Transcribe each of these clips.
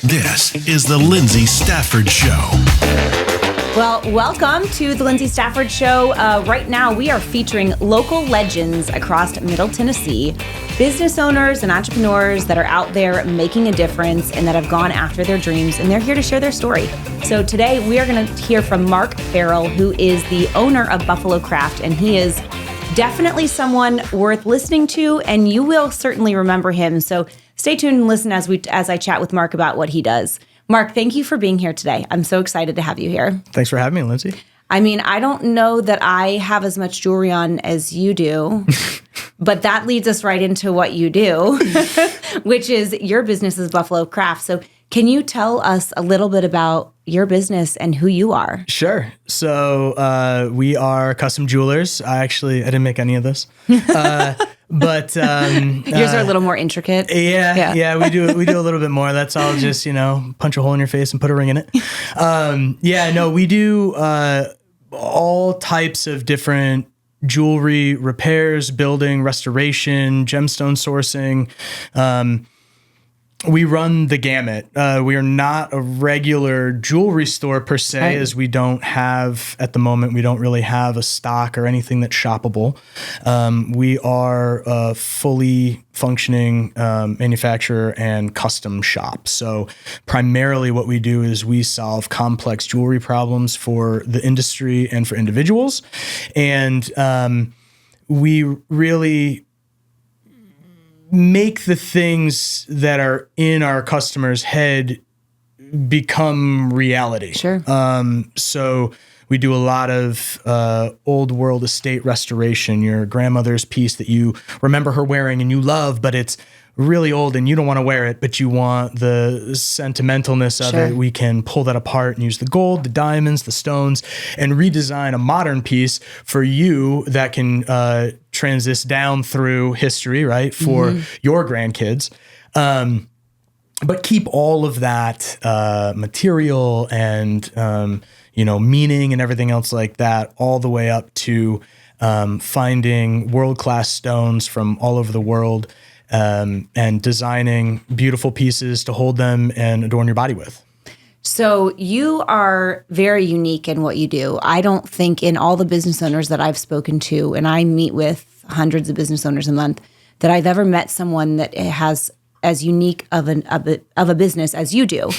This is the Lyndsay Stafford Show. Well, welcome to the Lyndsay Stafford Show. Right now, we are featuring local legends across Middle Tennessee, business owners and entrepreneurs that are out there making a difference and that have gone after their dreams, and they're here to share their story. So today, we are going to hear from Mark Farrell, who is the owner of Buffalo Craft, and he is definitely someone worth listening to, and you will certainly remember him. So stay tuned and listen as I chat with Mark about what he does. Mark, thank you for being here today. I'm so excited to have you here. Thanks for having me, Lyndsay. I mean, I don't know that I have as much jewelry on as you do, but that leads us right into what you do, which is your business is Buffalo Craft. So can you tell us a little bit about your business and who you are? Sure. So we are custom jewelers. I didn't make any of this. But yours are a little more intricate. Yeah, we do a little bit more. That's all just, punch a hole in your face and put a ring in it. We do all types of different jewelry repairs, building, restoration, gemstone sourcing. We run the gamut. We are not a regular jewelry store per se, right, as we don't really have a stock or anything that's shoppable. We are a fully functioning manufacturer and custom shop. So primarily what we do is we solve complex jewelry problems for the industry and for individuals. And we really make the things that are in our customer's head become reality. Sure. So we do a lot of old world estate restoration, your grandmother's piece that you remember her wearing and you love, but it's really old and you don't want to wear it, but you want the sentimentalness of it. We can pull that apart and use the gold, the diamonds, the stones, and redesign a modern piece for you that can transist down through history, right, for your grandkids. But keep all of that material and, meaning and everything else like that, all the way up to finding world-class stones from all over the world, and designing beautiful pieces to hold them and adorn your body with. So you are very unique in what you do. I don't think in all the business owners that I've spoken to, and I meet with hundreds of business owners a month, that I've ever met someone that has as unique of a business as you do,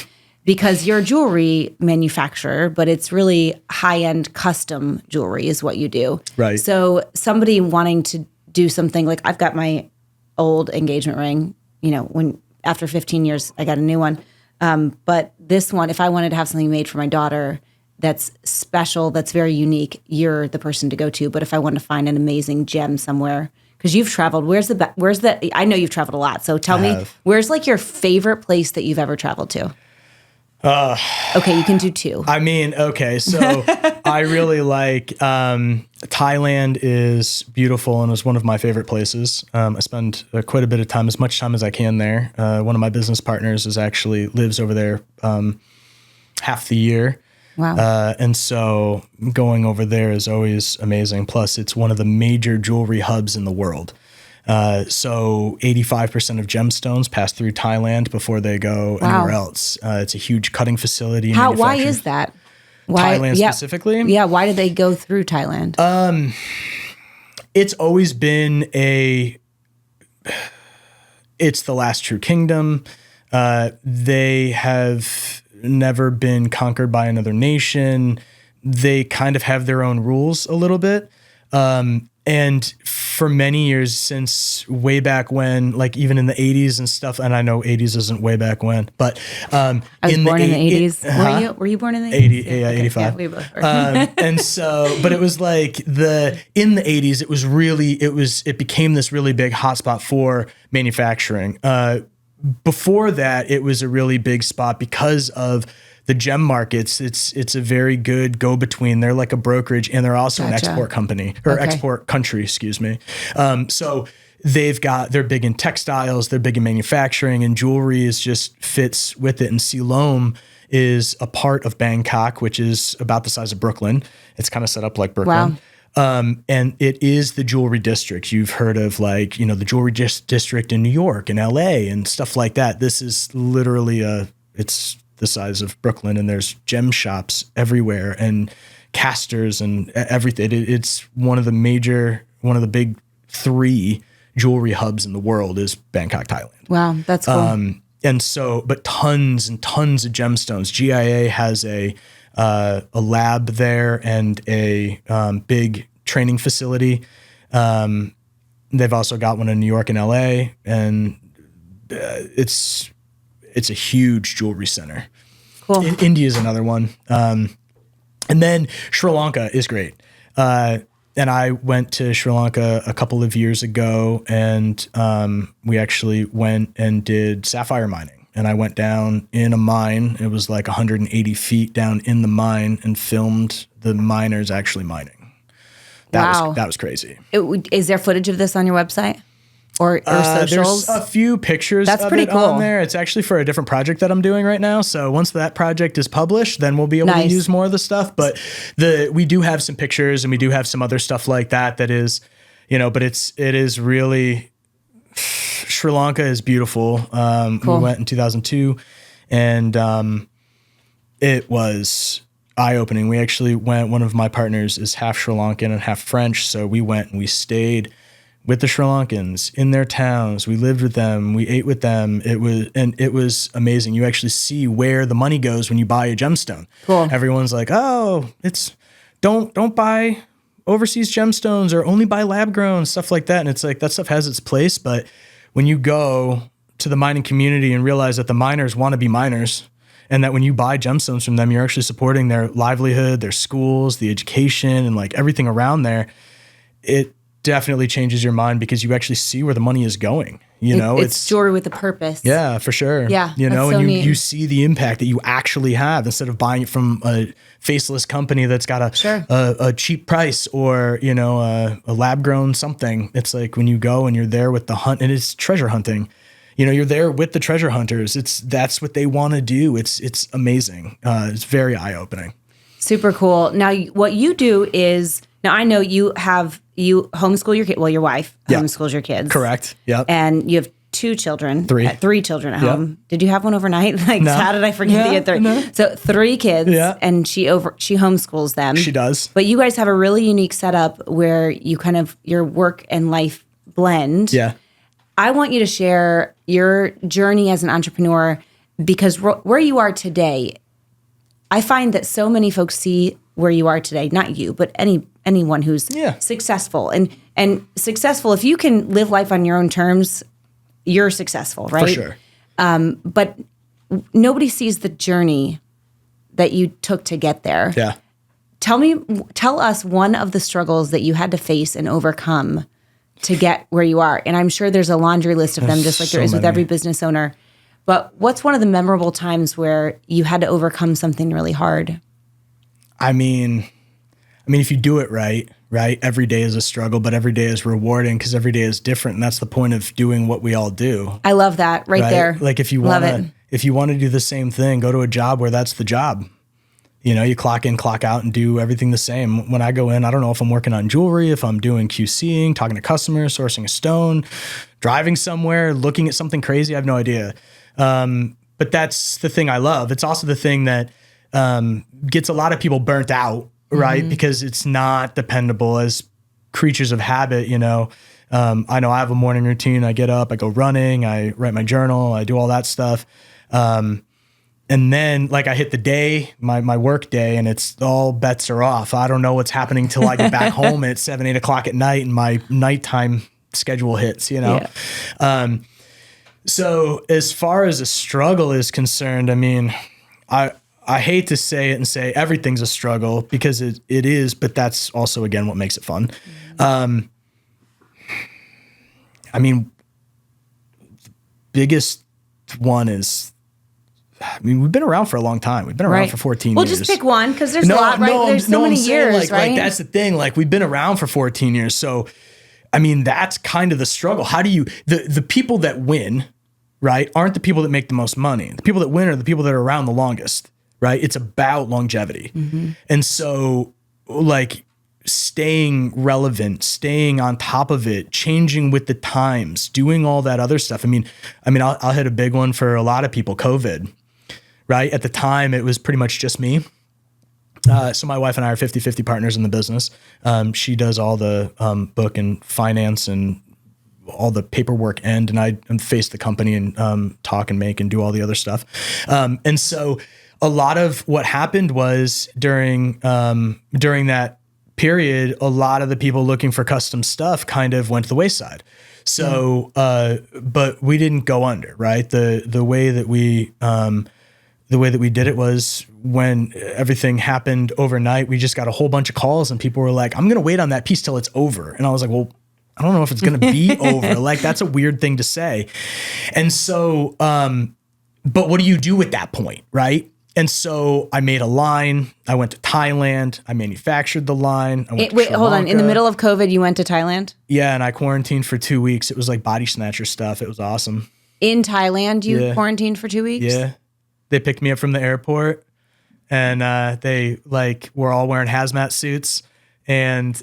because you're a jewelry manufacturer, but it's really high-end custom jewelry is what you do. Right. So somebody wanting to do something like, I've got my old engagement ring, when after 15 years, I got a new one. But this one, if I wanted to have something made for my daughter that's special, that's very unique, you're the person to go to. But if I want to find an amazing gem somewhere, because you've traveled, I know you've traveled a lot. So tell me, where's like your favorite place that you've ever traveled to? Okay, you can do two. So I really like Thailand is beautiful and is one of my favorite places. I spend quite a bit of time, as much time as I can there. One of my business partners lives over there half the year. Wow. And so going over there is always amazing. Plus, it's one of the major jewelry hubs in the world. So 85% of gemstones pass through Thailand before they go anywhere else. It's a huge cutting facility. Why is that? Thailand specifically? Yeah. Why did they go through Thailand? It's always been it's the last true kingdom. They have never been conquered by another nation. They kind of have their own rules a little bit. And for many years, since way back when, like even in the 80s and stuff, and I know 80s isn't way back when, but I was born in the 80s. Were you born in the 80s? Yeah, 85. Yeah, we both were. And so, but it was like in the 80s, it became this really big hotspot for manufacturing. Before that, it was a really big spot because of the gem markets. It's a very good go-between. They're like a brokerage, and they're also an export company or export country, excuse me. So they're big in textiles, they're big in manufacturing, and jewelry just fits with it. And Siloam is a part of Bangkok, which is about the size of Brooklyn. It's kind of set up like Brooklyn. Wow. And it is the jewelry district. You've heard of the jewelry district in New York and LA and stuff like that. This is literally a it's the size of Brooklyn, and there's gem shops everywhere and casters and everything. It's one of the big 3 jewelry hubs in the world is Bangkok, Thailand. Wow, that's cool. And so, but tons and tons of gemstones. GIA has a lab there and a big training facility. They've also got one in New York and LA, and it's a huge jewelry center. Cool. India is another one. And then Sri Lanka is great. And I went to Sri Lanka a couple of years ago, and we actually went and did sapphire mining. And I went down in a mine. It was like 180 feet down in the mine and filmed the miners actually mining. That was crazy. Is there footage of this on your website or socials? There's a few pictures That's of pretty it cool. on there. It's actually for a different project that I'm doing right now. So once that project is published, then we'll be able to use more of the stuff. But we do have some pictures, and we do have some other stuff like that is, but it is really, Sri Lanka is beautiful. Cool. We went in 2002, and it was eye-opening. We actually went, one of my partners is half Sri Lankan and half French. So we went and we stayed with the Sri Lankans in their towns. We lived with them. We ate with them. It was amazing. You actually see where the money goes when you buy a gemstone. Cool. Everyone's like, oh, don't buy overseas gemstones or only buy lab grown, stuff like that. And it's like, that stuff has its place. But when you go to the mining community and realize that the miners want to be miners, and that when you buy gemstones from them, you're actually supporting their livelihood, their schools, the education, and like everything around there, it definitely changes your mind because you actually see where the money is going. It's jewelry with a purpose. Yeah, for sure. Yeah, and you see the impact that you actually have instead of buying it from a faceless company that's got a cheap price or, a lab grown something. It's like when you go and you're there with the hunt, and it's treasure hunting. You're there with the treasure hunters. That's what they want to do. It's amazing. It's very eye-opening. Super cool. Now, what you do is, I know you homeschool your kid. Well, your wife homeschools your kids. Correct. Yep. And you have 2 children. 3 children at home. Did you have one overnight? No. How did I forget that you had 3? No. So 3 kids, and she homeschools them. She does. But you guys have a really unique setup where you kind of, your work and life blend. Yeah. I want you to share your journey as an entrepreneur, because where you are today, I find that so many folks see where you are today, not you, but anyone who's successful. And successful, if you can live life on your own terms, you're successful, right? For sure. But nobody sees the journey that you took to get there. Yeah. Tell us one of the struggles that you had to face and overcome to get where you are. And I'm sure there's a laundry list of them, just like there is with every business owner. But what's one of the memorable times where you had to overcome something really hard? I mean, if you do it right, every day is a struggle, but every day is rewarding because every day is different. And that's the point of doing what we all do. I love that right there. Like if you want to do the same thing, go to a job where that's the job. You clock in, clock out, and do everything the same. When I go in, I don't know if I'm working on jewelry, if I'm doing QCing, talking to customers, sourcing a stone, driving somewhere, looking at something crazy. I have no idea. But that's the thing I love. It's also the thing that gets a lot of people burnt out, right? Mm-hmm. Because it's not dependable as creatures of habit. I know I have a morning routine. I get up, I go running, I write my journal, I do all that stuff. And then I hit the day, my work day, and it's all bets are off. I don't know what's happening till I get back home at 7, 8 o'clock at night and my nighttime schedule hits, Yeah. So as far as a struggle is concerned, I hate to say it and say everything's a struggle because it is, but that's also, again, what makes it fun. The biggest one is, we've been around for a long time. We've been around for 14 years. Well, just pick one because there's a lot, right? There's so many years, right? That's the thing. We've been around for 14 years. So, that's kind of the struggle. How do you, the people that win, right, aren't the people that make the most money. The people that win are the people that are around the longest, right? It's about longevity. Mm-hmm. And so, staying relevant, staying on top of it, changing with the times, doing all that other stuff. I'll hit a big one for a lot of people, COVID. right? At the time, it was pretty much just me. So my wife and I are 50-50 partners in the business. She does all the book and finance and all the paperwork end, and I face the company and talk and make and do all the other stuff. And so a lot of what happened was during that period, a lot of the people looking for custom stuff kind of went to the wayside. So, but we didn't go under, right? The way that we did it was when everything happened overnight, we just got a whole bunch of calls and people were like, I'm going to wait on that piece till it's over. And I was like, well, I don't know if it's going to be over. Like, that's a weird thing to say. And so, but what do you do at that point, right? And so I made a line. I went to Thailand. I manufactured the line. I went to Sri hold on. Lanka. In the middle of COVID, you went to Thailand? Yeah, and I quarantined for 2 weeks. It was like body snatcher stuff. It was awesome. In Thailand, you quarantined for 2 weeks? Yeah. They picked me up from the airport, and they were all wearing hazmat suits, and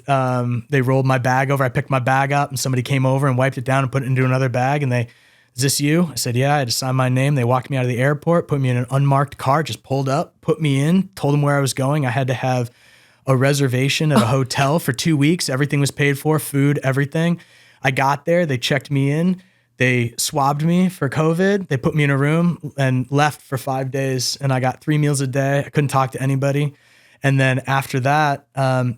they rolled my bag over. I picked my bag up, and somebody came over and wiped it down and put it into another bag, and is this you? I said, yeah. I had to sign my name. They walked me out of the airport, put me in an unmarked car, just pulled up, put me in, told them where I was going. I had to have a reservation at a hotel for 2 weeks. Everything was paid for, food, everything. I got there. They checked me in. They swabbed me for COVID. They put me in a room and left for 5 days. And I got 3 meals a day. I couldn't talk to anybody. And then after that,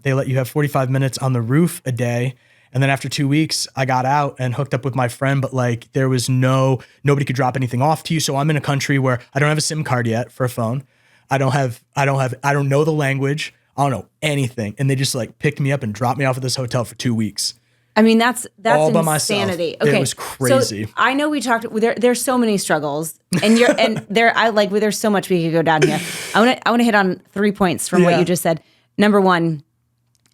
they let you have 45 minutes on the roof a day. And then after 2 weeks, I got out and hooked up with my friend, but like there was nobody could drop anything off to you. So I'm in a country where I don't have a SIM card yet for a phone. I don't know the language. I don't know anything. And they just like picked me up and dropped me off at this hotel for 2 weeks. I mean, that's all by insanity. myself. Okay. It was crazy. So I know we talked. There's so many struggles, and there's so much we could go down here. I want to hit on 3 points from what you just said. Number one,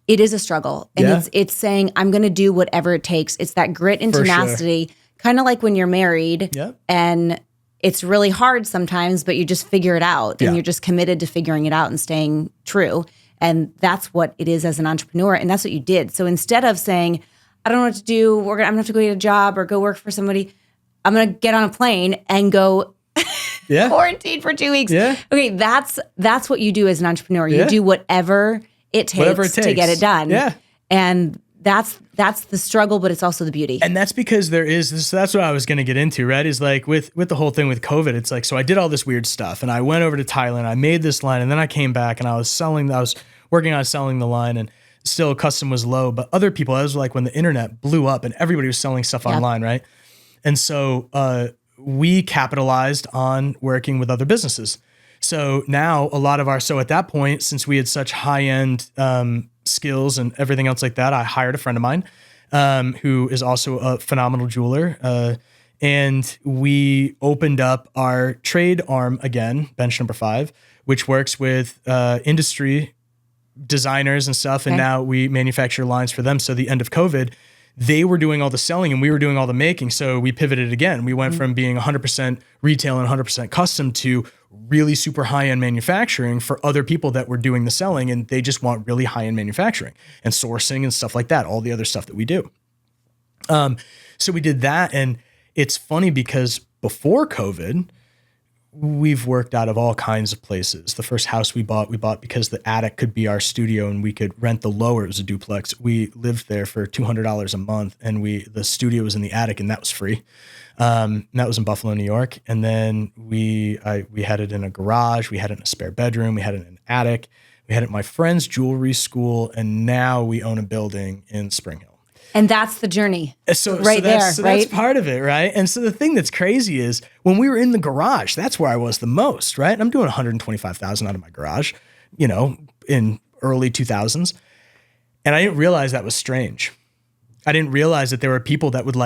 it is a struggle, and it's saying I'm going to do whatever it takes. It's that grit and tenacity, kind of like when you're married, and it's really hard sometimes, but you just figure it out, and you're just committed to figuring it out and staying true. And that's what it is as an entrepreneur, and that's what you did. So instead of saying, I don't know what to do, I'm going to have to go get a job or go work for somebody, I'm going to get on a plane and go quarantine for 2 weeks. Yeah. Okay, that's what you do as an entrepreneur. You do whatever it takes to get it done. Yeah. And that's the struggle, but it's also the beauty. And that's because that's what I was going to get into, right? Is like with the whole thing with COVID, it's like, so I did all this weird stuff and I went over to Thailand, I made this line, and then I came back and I was working on selling the line, and still custom was low, but other people, that was like when the internet blew up and everybody was selling stuff online, right? And so we capitalized on working with other businesses. So now a lot of so at that point, since we had such high-end skills and everything else like that, I hired a friend of mine who is also a phenomenal jeweler. And we opened up our trade arm again, bench number 5, which works with industry designers and stuff. And now we manufacture lines for them. So the end of COVID, they were doing all the selling and we were doing all the making. So we pivoted again. We went from being 100% retail and 100% custom to really super high-end manufacturing for other people that were doing the selling, and they just want really high-end manufacturing and sourcing and stuff like that, all the other stuff that we do. So we did that, and it's funny because before COVID, we've worked out of all kinds of places. The first house we bought because the attic could be our studio and we could rent the lower. It was a duplex. We lived there for $200 a month, and the studio was in the attic, and that was free. And that was in Buffalo, New York. And then we had it in a garage. We had it in a spare bedroom. We had it in an attic. We had it in my friend's jewelry school. And now we own a building in Spring Hill. And that's the journey. So that's part of it, right? And so the thing that's crazy is when we were in the garage, that's where I was the most, right? And I'm doing $125,000 out of my garage, in early 2000s. And I didn't realize that was strange. I didn't realize that there were people that would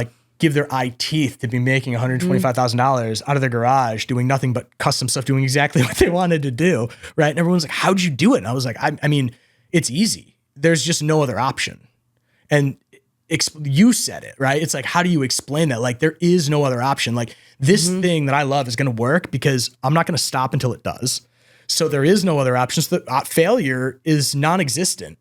give their eye teeth to be making $125,000 out of their garage, doing nothing but custom stuff, doing exactly what they wanted to do, right? And everyone's like, how'd you do it? And I was like, I mean, it's easy. There's just no other option. And you said it, right? It's like, how do you explain that? Like, there is no other option. Like, this thing that I love is going to work because I'm not going to stop until it does. So there is no other option. So failure is non-existent.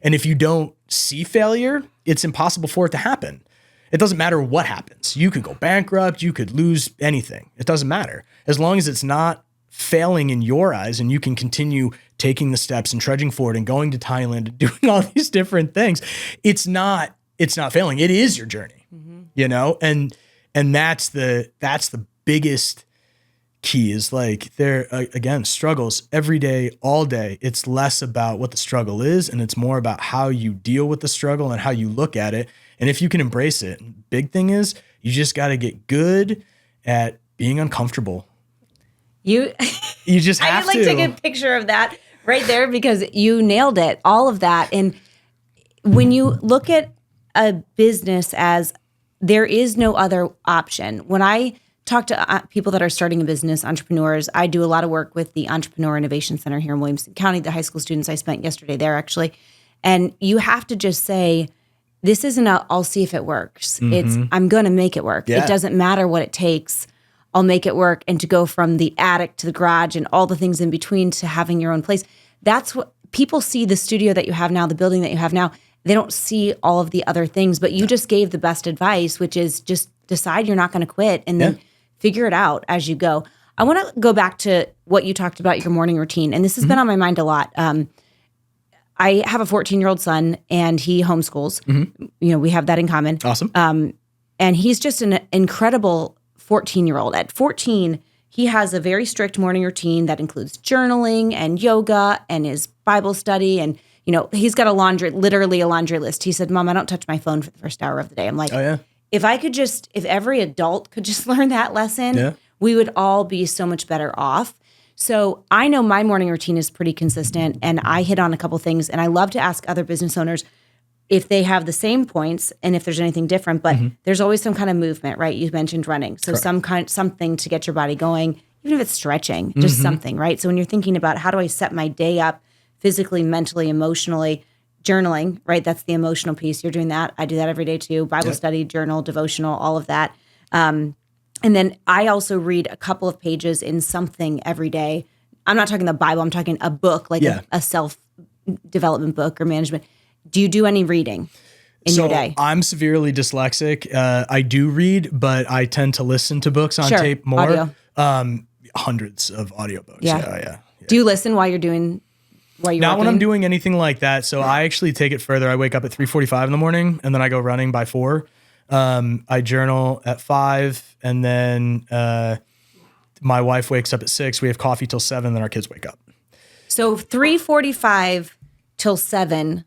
And if you don't see failure, it's impossible for it to happen. It doesn't matter what happens. You could go bankrupt. You could lose anything. It doesn't matter. As long as it's not failing in your eyes, and you can continue taking the steps and trudging forward and going to Thailand and doing all these different things, it's not failing. It is your journey, you know? And that's the biggest key is like there, again, struggles every day, all day. It's less about what the struggle is, and it's more about how you deal with the struggle and how you look at it. And if you can embrace it, big thing is you just got to get good at being uncomfortable. You just have to. I take a picture of that right there because you nailed it, all of that. And when you look at a business as there is no other option, when I talk to people that are starting a business, entrepreneurs, I do a lot of work with the Entrepreneurial Innovation Center here in Williamson County, the high school students I spent yesterday there actually. And you have to just say, this isn't I'll see if it works. It's I'm going to make it work. Yeah. It doesn't matter what it takes. I'll make it work. And to go from the attic to the garage and all the things in between to having your own place. That's what people see, the studio that you have now, the building that you have now. They don't see all of the other things, but you just gave the best advice, which is just decide you're not going to quit and then figure it out as you go. I want to go back to what you talked about, your morning routine. And this has been on my mind a lot. I have a 14-year-old son and he homeschools. You know, we have that in common. Awesome. And he's just an incredible 14-year-old. At 14, he has a very strict morning routine that includes journaling and yoga and his Bible study. And, you know, he's got literally a laundry list. He said, Mom, I don't touch my phone for the first hour of the day. I'm like, oh, yeah. If every adult could just learn that lesson, we would all be so much better off. So I know my morning routine is pretty consistent, and I hit on a couple things, and I love to ask other business owners if they have the same points and if there's anything different, but there's always some kind of movement, right? You mentioned running. So something to get your body going, even if it's stretching, just something, right? So when you're thinking about how do I set my day up physically, mentally, emotionally, journaling, right? That's the emotional piece. You're doing that. I do that every day too. Bible study, journal, devotional, all of that. And then I also read a couple of pages in something every day. I'm not talking the Bible. I'm talking a book, like a self-development book or management. Do you do any reading in your day? I'm severely dyslexic. I do read, but I tend to listen to books on tape more. Audio. Hundreds of audiobooks. Yeah. Do you listen while you're Not when I'm doing anything like that. So I actually take it further. I wake up at 3:45 in the morning and then I go running by 4. I journal at 5, and then my wife wakes up at 6. We have coffee till 7, then our kids wake up. So 3:45 till 7,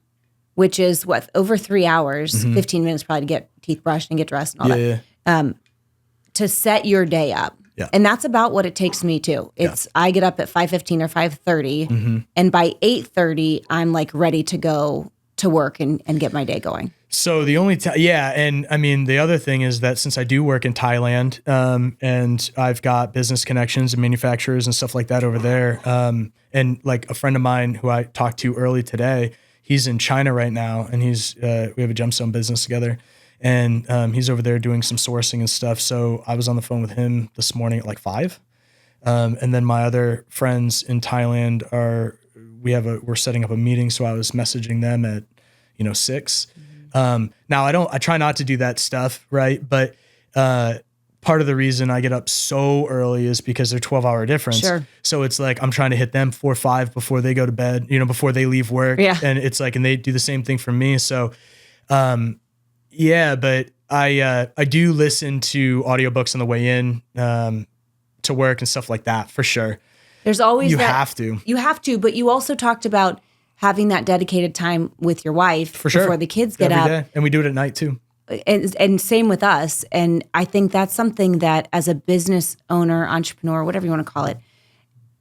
which is what, over 3 hours, 15 minutes probably to get teeth brushed and get dressed and all that. Yeah. To set your day up. Yeah. And that's about what it takes me too. I get up at 5:15 or 5:30, and by 8:30, I'm like ready to go to work and get my day going. So the only and I mean, the other thing is that since I do work in Thailand, and I've got business connections and manufacturers and stuff like that over there, and like a friend of mine who I talked to early today, he's in China right now, and we have a gemstone business together, and he's over there doing some sourcing and stuff. So I was on the phone with him this morning at like 5, and then my other friends in Thailand we're setting up a meeting, so I was messaging them at 6. Now I try not to do that stuff, right? But part of the reason I get up so early is because they're 12-hour difference. Sure. So it's like I'm trying to hit them 4 or 5 before they go to bed, before they leave work. Yeah. And it's like, and they do the same thing for me. So, but I do listen to audiobooks on the way in to work and stuff like that for sure. There's always You have to, but you also talked about having that dedicated time with your wife before the kids get up. Day. And we do it at night too. And same with us. And I think that's something that as a business owner, entrepreneur, whatever you want to call it,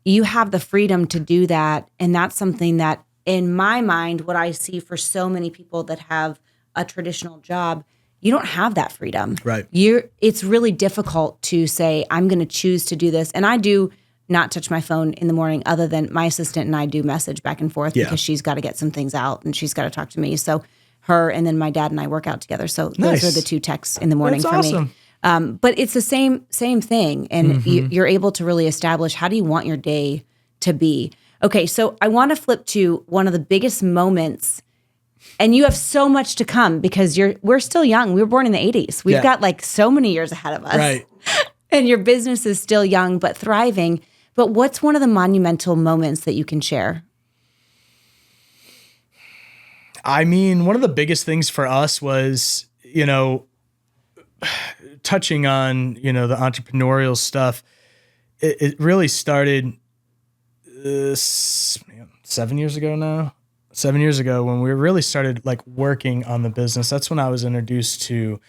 you have the freedom to do that. And that's something that in my mind, what I see for so many people that have a traditional job, you don't have that freedom. Right. It's really difficult to say, I'm going to choose to do this. And I do not touch my phone in the morning, other than my assistant and I do message back and forth because she's got to get some things out and she's got to talk to me. So her and then my dad and I work out together. So those are the 2 texts in the morning for me. But it's the same thing. And you're able to really establish, how do you want your day to be? Okay, so I want to flip to one of the biggest moments, and you have so much to come because we're still young. We were born in the 80s. We've got like so many years ahead of us. Right. And your business is still young but thriving. But what's one of the monumental moments that you can share? I mean, one of the biggest things for us was, touching on, the entrepreneurial stuff. It really started 7 years ago now. 7 years ago when we really started like working on the business. That's when I was introduced to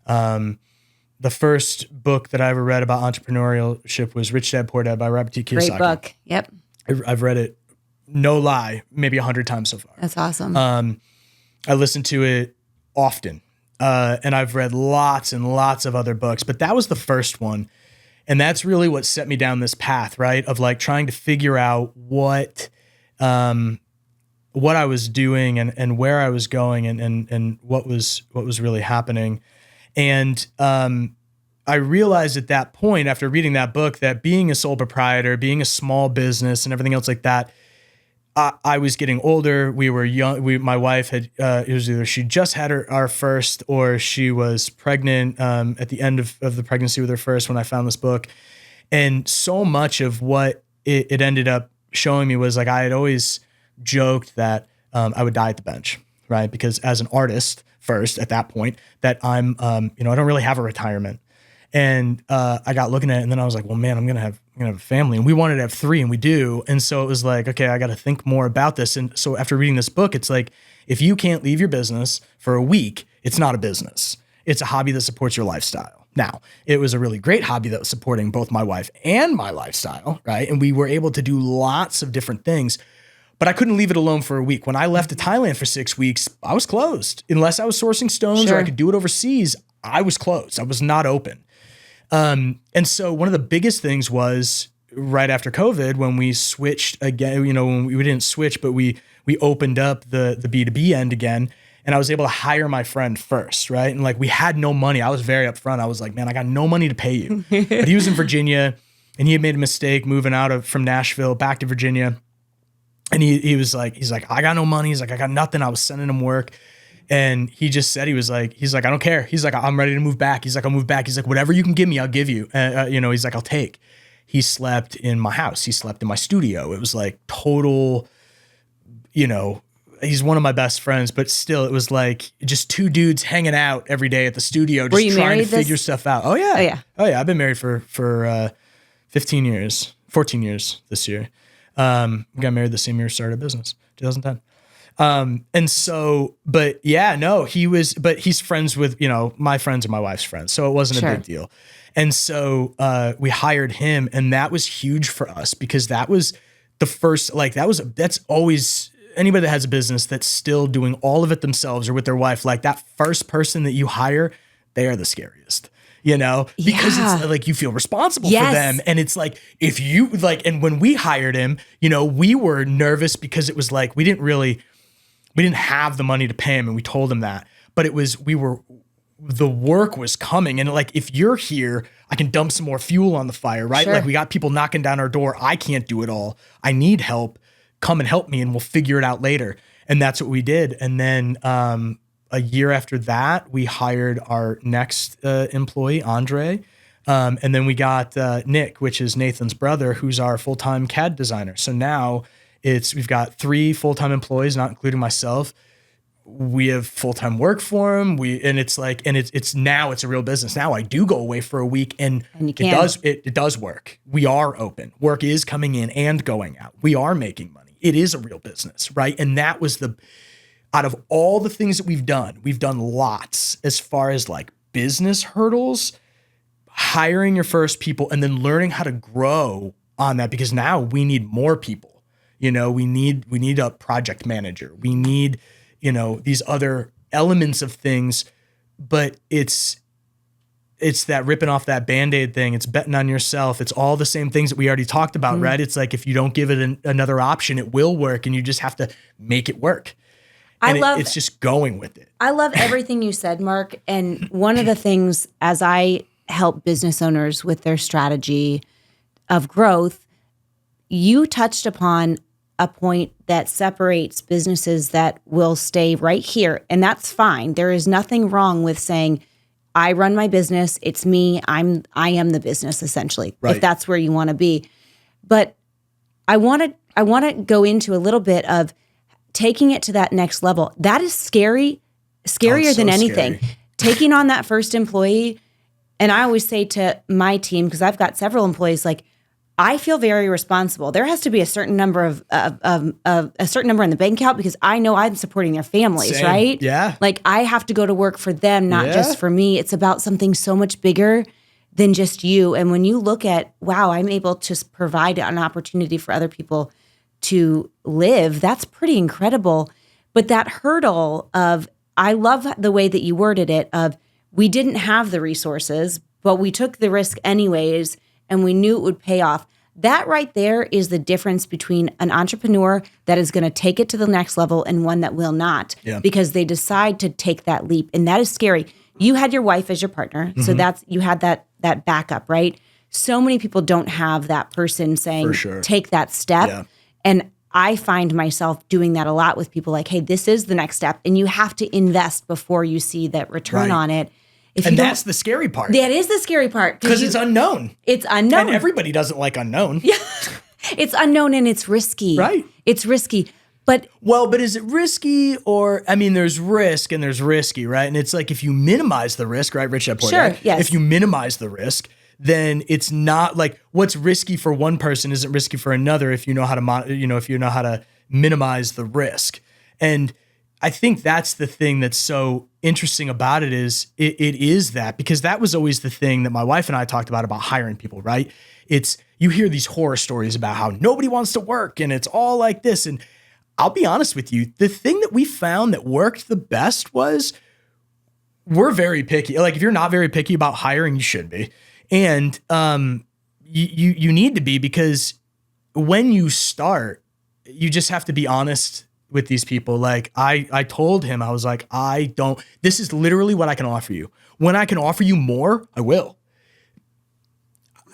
the first book that I ever read about entrepreneurship was Rich Dad Poor Dad by Robert T. Kiyosaki. Great book. Yep. I've read it, no lie, maybe 100 times so far. That's awesome. I listen to it often, and I've read lots and lots of other books, but that was the first one. And that's really what set me down this path, right? Of like trying to figure out what I was doing and where I was going and what was really happening. And I realized at that point, after reading that book, that being a sole proprietor, being a small business and everything else like that, I was getting older. We were young. My wife had, it was either she just had our first or she was pregnant at the end of the pregnancy with her first when I found this book. And so much of what it ended up showing me was like, I had always joked that I would die at the bench, right? Because as an artist first at that point that I'm, I don't really have a retirement. And I got looking at it and then I was like, well, man, I'm going to have a family, and we wanted to have 3 and we do. And so it was like, okay, I got to think more about this. And so after reading this book, it's like, if you can't leave your business for a week, it's not a business. It's a hobby that supports your lifestyle. Now, it was a really great hobby that was supporting both my wife and my lifestyle, right? And we were able to do lots of different things, but I couldn't leave it alone for a week. When I left to Thailand for 6 weeks, I was closed. Unless I was sourcing stones or I could do it overseas, I was closed. I was not open. And so one of the biggest things was right after COVID, when we switched again, when we didn't switch, but we opened up the B2B end again, and I was able to hire my friend first, right? And like, we had no money. I was very upfront. I was like, man, I got no money to pay you. But he was in Virginia and he had made a mistake moving out from Nashville back to Virginia. And he's like, I got no money. He's like, I got nothing. I was sending him work. And he just said, he's like, I don't care. He's like, I'm ready to move back. He's like, I'll move back. He's like, whatever you can give me, I'll give you. He's like, I'll take. He slept in my house. He slept in my studio. It was like total, he's one of my best friends, but still it was like just 2 dudes hanging out every day at the studio, just trying to figure stuff out. Oh yeah. I've been married for 14 years this year. Got married the same year we started a business, 2010. He's friends with, my friends and my wife's friends. So it wasn't a big deal. And so, we hired him, and that was huge for us because that was the first, that's always anybody that has a business that's still doing all of it themselves or with their wife, like that first person that you hire, they are the scariest. Because it's like you feel responsible for them. And it's like, if you and when we hired him, we were nervous because it was like, we didn't have the money to pay him, and we told him that, but the work was coming. And like, if you're here, I can dump some more fuel on the fire, right? Sure. Like, we got people knocking down our door. I can't do it all. I need help. Come and help me and we'll figure it out later. And that's what we did. And then, a year after that, we hired our next employee, Andre. And then we got Nick, which is Nathan's brother, who's our full-time CAD designer. So now we've got 3 full-time employees, not including myself. We have full-time work for him. It's a real business. Now I do go away for a week and it does work. We are open. Work is coming in and going out. We are making money. It is a real business, right? And that was out of all the things that we've done lots as far as like business hurdles, hiring your first people, and then learning how to grow on that, because now we need more people. We need a project manager. We need, these other elements of things, but it's that ripping off that Band-Aid thing. It's betting on yourself. It's all the same things that we already talked about, right? It's like, if you don't give it another option, it will work, and you just have to make it work. It's just going with it. I love everything you said, Mark. And one of the things, as I help business owners with their strategy of growth, you touched upon a point that separates businesses that will stay right here. And that's fine. There is nothing wrong with saying, I run my business. It's me. I am the business, essentially, if that's where you want to be. But I want to go into a little bit of taking it to that next level. That is scarier than anything. Scary. Taking on that first employee. And I always say to my team, because I've got several employees, like, I feel very responsible. There has to be a certain number of a certain number in the bank account because I know I'm supporting their families, Same. right? Yeah. Like, I have to go to work for them, not just for me. It's about something so much bigger than just you. And when you look at, wow, I'm able to provide an opportunity for other people to live, that's pretty incredible. But that hurdle of, I love the way that you worded it, of we didn't have the resources, but we took the risk anyways, and we knew it would pay off. That right there is the difference between an entrepreneur that is going to take it to the next level and one that will not, because they decide to take that leap. And that is scary. You had your wife as your partner, so you had that backup, right? So many people don't have that person saying, take that step. Yeah. And I find myself doing that a lot with people, like, hey, this is the next step. And you have to invest before you see that return on it. And that's the scary part. That is the scary part. Because it's unknown. It's unknown. And everybody doesn't like unknown. Yeah. It's unknown and it's risky. Right. It's risky. But is it risky or, I mean, there's risk and there's risky, right? And it's like, if you minimize the risk, right, Rich Porter? Sure, yes. If you minimize the risk, then it's not like what's risky for one person isn't risky for another if you know how to minimize the risk. And I think that's the thing that's so interesting about it is it is that, because that was always the thing that my wife and I talked about hiring people, right? It's, you hear these horror stories about how nobody wants to work and it's all like this. And I'll be honest with you, the thing that we found that worked the best was we're very picky. Like, if you're not very picky about hiring, you should be. And you need to be, because when you start, you just have to be honest with these people. Like, I told him, I was like, this is literally what I can offer you. When I can offer you more, I will.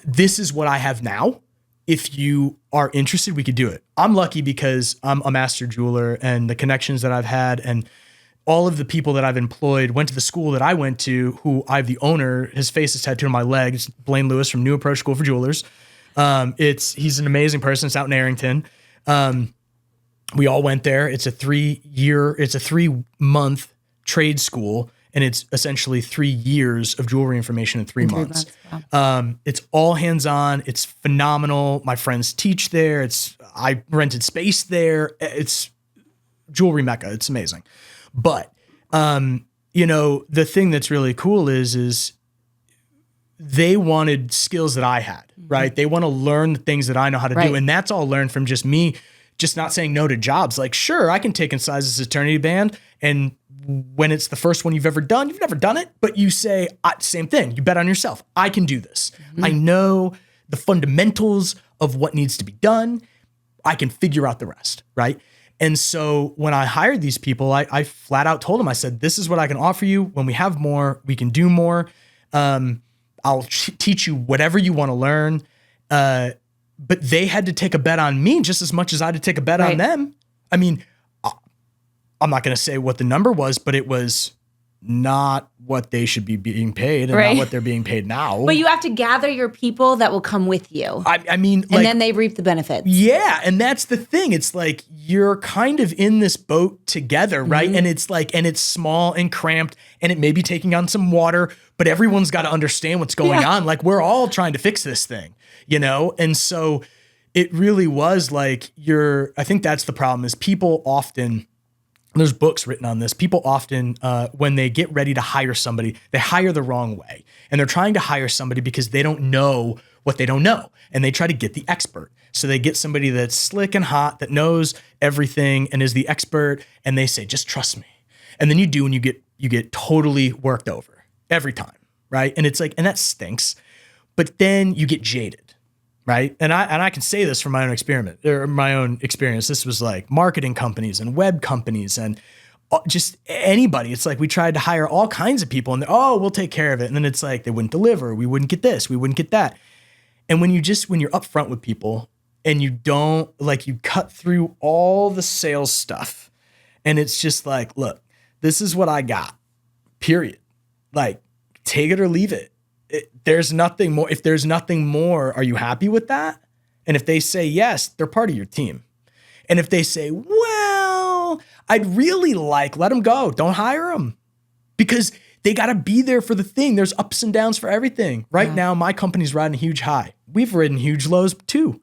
This is what I have now. If you are interested, we could do it. I'm lucky because I'm a master jeweler, and the connections that I've had and all of the people that I've employed went to the school that I went to, who I have the owner, his face is tattooed on my legs, Blaine Lewis from New Approach School for Jewelers. He's an amazing person. It's out in Arrington. We all went there. It's a 3-month trade school, and it's essentially 3 years of jewelry information in 3 months. Wow. It's all hands-on. It's phenomenal. My friends teach there. I rented space there. It's jewelry mecca. It's amazing. But, the thing that's really cool is they wanted skills that I had, right? They want to learn the things that I know how to do. And that's all learned from just me, just not saying no to jobs. Like, sure, I can take and size this eternity band. And when it's the first one you've ever done, you've never done it, but you say, same thing. You bet on yourself. I can do this. I know the fundamentals of what needs to be done. I can figure out the rest, right? And so when I hired these people, I flat out told them, I said, this is what I can offer you. When we have more, we can do more. I'll teach you whatever you want to learn. But they had to take a bet on me just as much as I had to take a bet on them. I mean, I'm not going to say what the number was, but it was not what they should be being paid and not what they're being paid now. But you have to gather your people that will come with you. I mean, and then they reap the benefits. Yeah. And that's the thing. It's like, you're kind of in this boat together, right? And it's like, and it's small and cramped, and it may be taking on some water, but everyone's got to understand what's going on. Like, we're all trying to fix this thing, And so it really was like, I think that's the problem, is people often, there's books written on this. People often, when they get ready to hire somebody, they hire the wrong way. And they're trying to hire somebody because they don't know what they don't know. And they try to get the expert. So they get somebody that's slick and hot, that knows everything and is the expert. And they say, just trust me. And then you do, and you get totally worked over every time, right? And it's like, and that stinks. But then you get jaded. Right. And I can say this from my own experience. This was like marketing companies and web companies and just anybody. It's like, we tried to hire all kinds of people, and we'll take care of it. And then it's like, they wouldn't deliver. We wouldn't get this. We wouldn't get that. And when you're upfront with people and you don't, like, you cut through all the sales stuff, and it's just like, look, this is what I got, period. Like, take it or leave it. There's nothing more. If there's nothing more, are you happy with that? And if they say yes, they're part of your team. And if they say, well, I'd really let them go. Don't hire them, because they got to be there for the thing. There's ups and downs for everything. Right now, my company's riding a huge high. We've ridden huge lows too.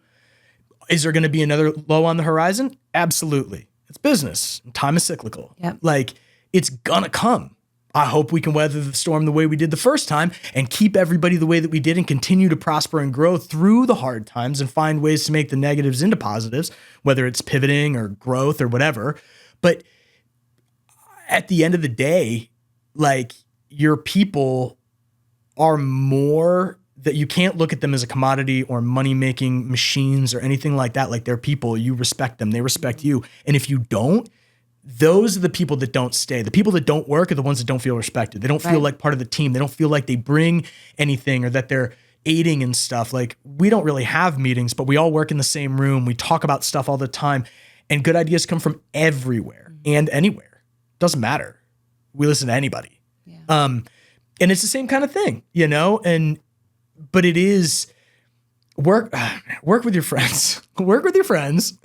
Is there going to be another low on the horizon? Absolutely. It's business. Time is cyclical. Yep. Like, it's going to come. I hope we can weather the storm the way we did the first time and keep everybody the way that we did and continue to prosper and grow through the hard times and find ways to make the negatives into positives, whether it's pivoting or growth or whatever. But at the end of the day, like, your people are more that you can't look at them as a commodity or money-making machines or anything like that. Like, they're people. You respect them. They respect you. And if you don't, those are the people that don't stay. The people that don't work are the ones that don't feel respected. They don't feel like part of the team. They don't feel like they bring anything or that they're aiding in stuff. Like, we don't really have meetings, but we all work in the same room. We talk about stuff all the time, and good ideas come from everywhere and anywhere. Doesn't matter. We listen to anybody. Yeah. And it's the same kind of thing, but it is work with your friends, work with your friends,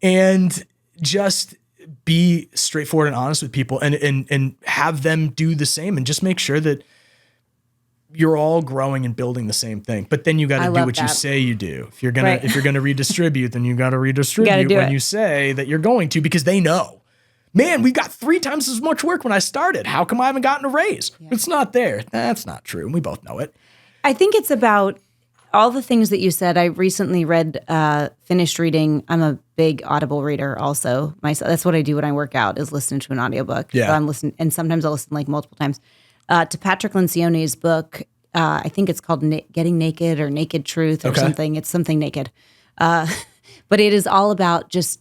and just be straightforward and honest with people, and have them do the same, and just make sure that you're all growing and building the same thing. But then you got to do what you say you do. If you're gonna redistribute, then you got to redistribute when you say that you're going to, because they know, man, we got 3 times as much work when I started. How come I haven't gotten a raise? Yeah. It's not there. That's not true. And we both know it. I think it's about all the things that you said. I recently finished reading. I'm a big Audible reader also. That's what I do when I work out, is listen to an audiobook. Yeah. So I'm listening, and sometimes I'll listen like multiple times. To Patrick Lencioni's book, I think it's called Getting Naked or Naked Truth or something. It's something naked. But it is all about just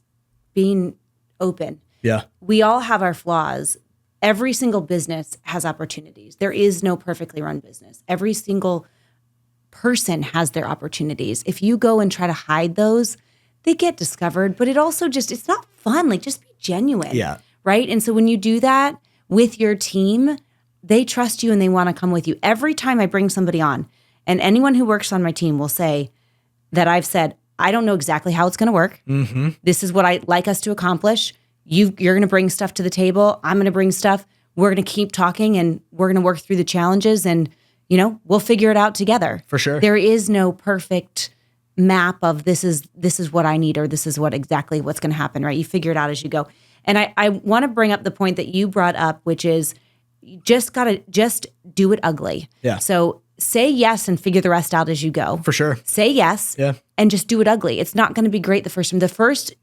being open. Yeah. We all have our flaws. Every single business has opportunities. There is no perfectly run business. Every single person has their opportunities. If you go and try to hide those, they get discovered, but it's not fun. Like, just be genuine. Yeah. Right? And so when you do that with your team, they trust you and they want to come with you. Every time I bring somebody on, and anyone who works on my team will say that I've said, I don't know exactly how it's going to work. Mm-hmm. This is what I'd like us to accomplish. You're going to bring stuff to the table. I'm going to bring stuff. We're going to keep talking, and we're going to work through the challenges, and we'll figure it out together. For sure. There is no perfect map of this is what I need, or this is exactly what's going to happen, right? You figure it out as you go. And I want to bring up the point that you brought up, which is you just do it ugly. Yeah. So say yes and figure the rest out as you go. For sure. Say yes. Yeah. And just do it ugly. It's not going to be great the first time. The first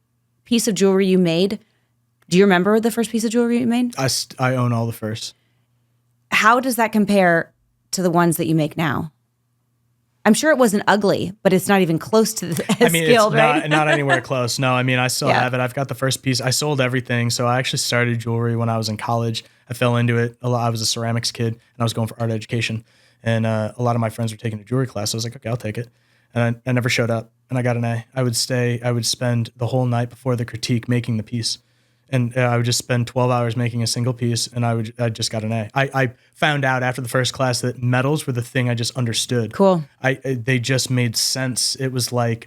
piece of jewelry you made, do you remember the first piece of jewelry you made? I own all the first. How does that compare to the ones that you make now? I'm sure it wasn't ugly, but it's not even close to skilled, right? It's not anywhere close. No, I mean, I still have it. I've got the first piece. I sold everything. So I actually started jewelry when I was in college. I fell into it a lot. I was a ceramics kid, and I was going for art education. And a lot of my friends were taking a jewelry class. So I was like, okay, I'll take it. And I never showed up, and I got an A. I would spend the whole night before the critique making the piece. And I would just spend 12 hours making a single piece, and I just got an A. I found out after the first class that metals were the thing I just understood. Cool. They just made sense. It was like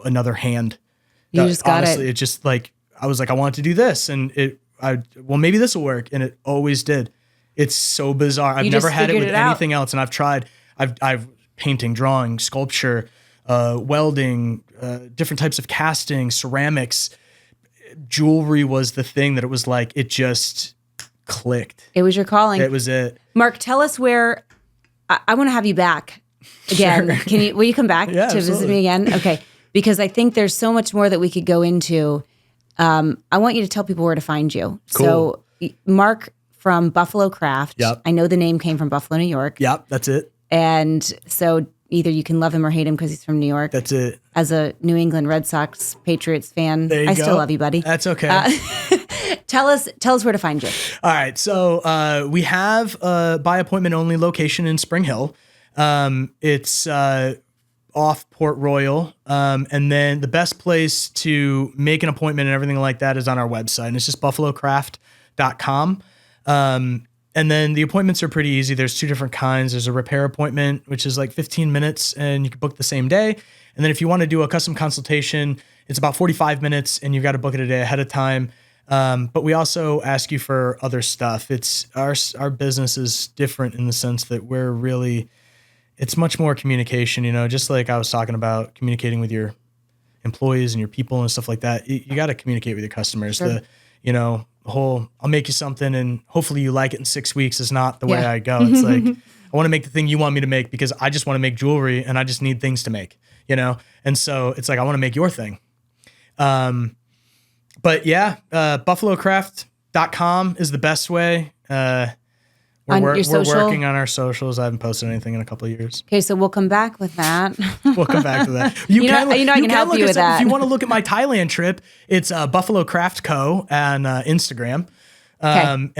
another hand. You just got honestly, it. It just like, I was like, I want to do this, and maybe this will work, and it always did. It's so bizarre. I've never had it with anything else, and I've tried. I've painting, drawing, sculpture, welding, different types of casting, ceramics. Jewelry was the thing that it was like, it just clicked. It was your calling. It was it. Mark, tell us where. I want to have you back again. Sure. Will you come back to visit me again? Okay. Because I think there's so much more that we could go into. I want you to tell people where to find you. Cool. So Mark from Buffalo Craft. Yep. I know the name came from Buffalo, New York. Yep, that's it. And so either you can love him or hate him because he's from New York. That's it. As a New England Red Sox Patriots fan, there you I go. still love you, buddy. That's okay. Tell us where to find you. All right. So we have a by appointment only location in Spring Hill. It's off Port Royal. And then the best place to make an appointment and everything like that is on our website. And it's just buffalocraft.com. And then the appointments are pretty easy. There's 2 different kinds. There's a repair appointment, which is like 15 minutes, and you can book the same day. And then if you want to do a custom consultation, it's about 45 minutes and you've got to book it a day ahead of time. But we also ask you for other stuff. It's our business is different in the sense that it's much more communication, just like I was talking about communicating with your employees and your people and stuff like that. You got to communicate with your customers. Sure. The whole, I'll make you something and hopefully you like it in 6 weeks is not the way I go. It's like, I want to make the thing you want me to make because I just want to make jewelry and I just need things to make, And so it's like, I want to make your thing. But yeah, buffalocraft.com is the best way. We're working on our socials. I haven't posted anything in a couple of years. Okay, so we'll come back with that. We'll come back to that. I can help you with that. If you want to look at my Thailand trip, it's Buffalo Craft Co. on Instagram. And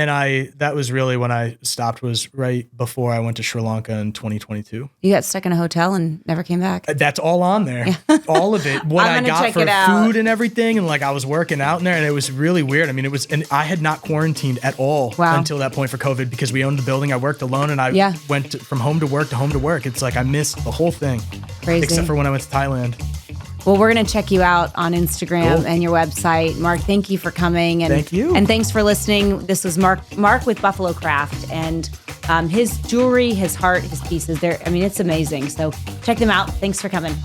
that was really when I stopped, was right before I went to Sri Lanka in 2022. You got stuck in a hotel and never came back. That's all on there. All of it. What I got for food and everything. And I was working out in there and it was really weird. I mean, and I had not quarantined at all until that point for COVID because we owned the building. I worked alone and I went from home to work to home to work. It's like I missed the whole thing. Crazy. Except for when I went to Thailand. Well, we're going to check you out on Instagram and your website. Mark, thank you for coming. And thank you. And thanks for listening. This was Mark with Buffalo Craft. And his jewelry, his heart, his pieces, it's amazing. So check them out. Thanks for coming.